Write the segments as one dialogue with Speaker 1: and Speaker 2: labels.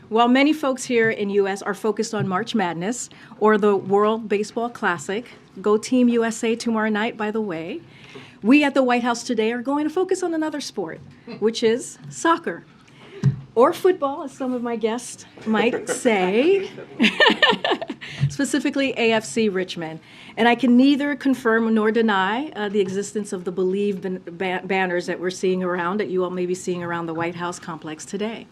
Speaker 1: While many folks here in U.S. are focused on March Madness or the World Baseball Classic, go Team USA tomorrow night, by the way, we at the White House today are going to focus on another sport, which is soccer. Or football, as some of my guests might say, specifically AFC Richmond. And I can neither confirm nor deny the existence of the Believe banners that we're seeing around, that you all may be seeing around the White House complex today.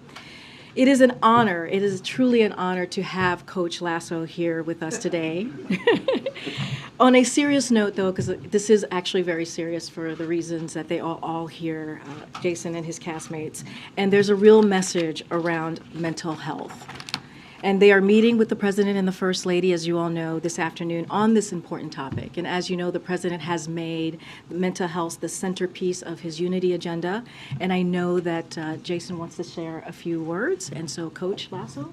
Speaker 1: It is an honor, it is truly an honor to have Coach Lasso here with us today. On a serious note, though, because this is actually very serious for the reasons that they all hear, Jason and his castmates, and there's a real message around mental health. And they are meeting with the President and the First Lady, as you all know, this afternoon on this important topic. And as you know, the President has made mental health the centerpiece of his unity agenda. And I know that Jason wants to share a few words. And so, Coach Lasso,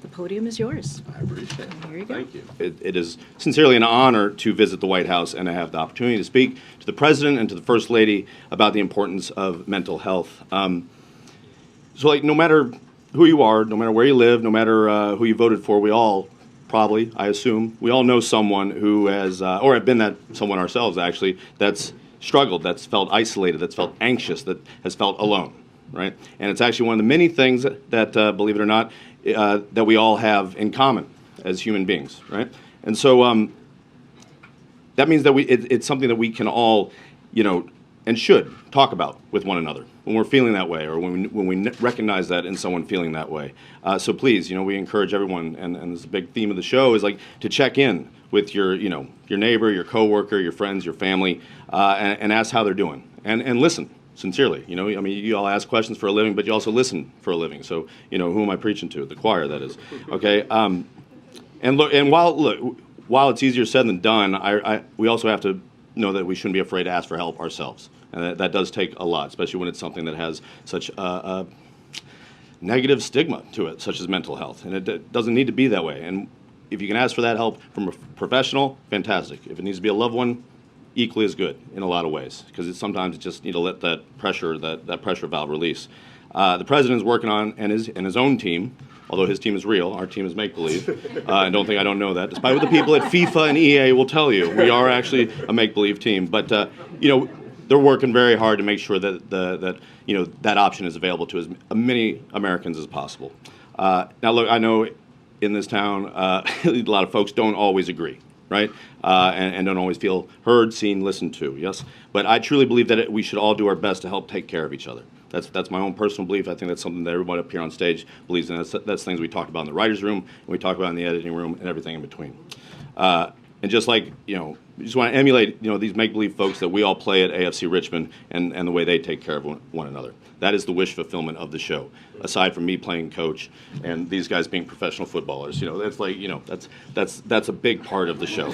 Speaker 1: the podium is yours.
Speaker 2: I appreciate it.
Speaker 1: Here you go.
Speaker 2: Thank you. It is sincerely an honor to visit the White House and to have the opportunity to speak to the President and to the First Lady about the importance of mental health. No matter who you are, no matter where you live, no matter who you voted for, we all probably, I assume, we all know someone who has, or have been that someone ourselves actually, that's struggled, that's felt isolated, that's felt anxious, that has felt alone, right? And it's actually one of the many things that believe it or not, that we all have in common as human beings, right? And so that means that it's something that we can all, and should talk about with one another when we're feeling that way, or when we recognize that in someone feeling that way. So please, we encourage everyone, and this is a big theme of the show, is like to check in with your neighbor, your coworker, your friends, your family, and ask how they're doing, and listen sincerely. You all ask questions for a living, but you also listen for a living. So who am I preaching to? The choir, that is. Okay. While it's easier said than done, we also have to know that we shouldn't be afraid to ask for help ourselves. And that does take a lot, especially when it's something that has such a negative stigma to it, such as mental health. And it doesn't need to be that way. And if you can ask for that help from a professional, fantastic. If it needs to be a loved one, equally as good in a lot of ways, because sometimes you just need to let that pressure valve release. The President's working on, and his own team, although his team is real, our team is make-believe, and don't think I don't know that, despite what the people at FIFA and EA will tell you. We are actually a make-believe team, but they're working very hard to make sure that that option is available to as many Americans as possible. Now, look, I know in this town, a lot of folks don't always agree, right? And don't always feel heard, seen, listened to, yes? But I truly believe that we should all do our best to help take care of each other. That's my own personal belief. I think that's something that everybody up here on stage believes in. That's things we talked about in the writer's room, and we talk about in the editing room, and everything in between. And just like, we just want to emulate, these make-believe folks that we all play at AFC Richmond and the way they take care of one another. That is the wish fulfillment of the show, aside from me playing coach and these guys being professional footballers. That's like, that's a big part of the show.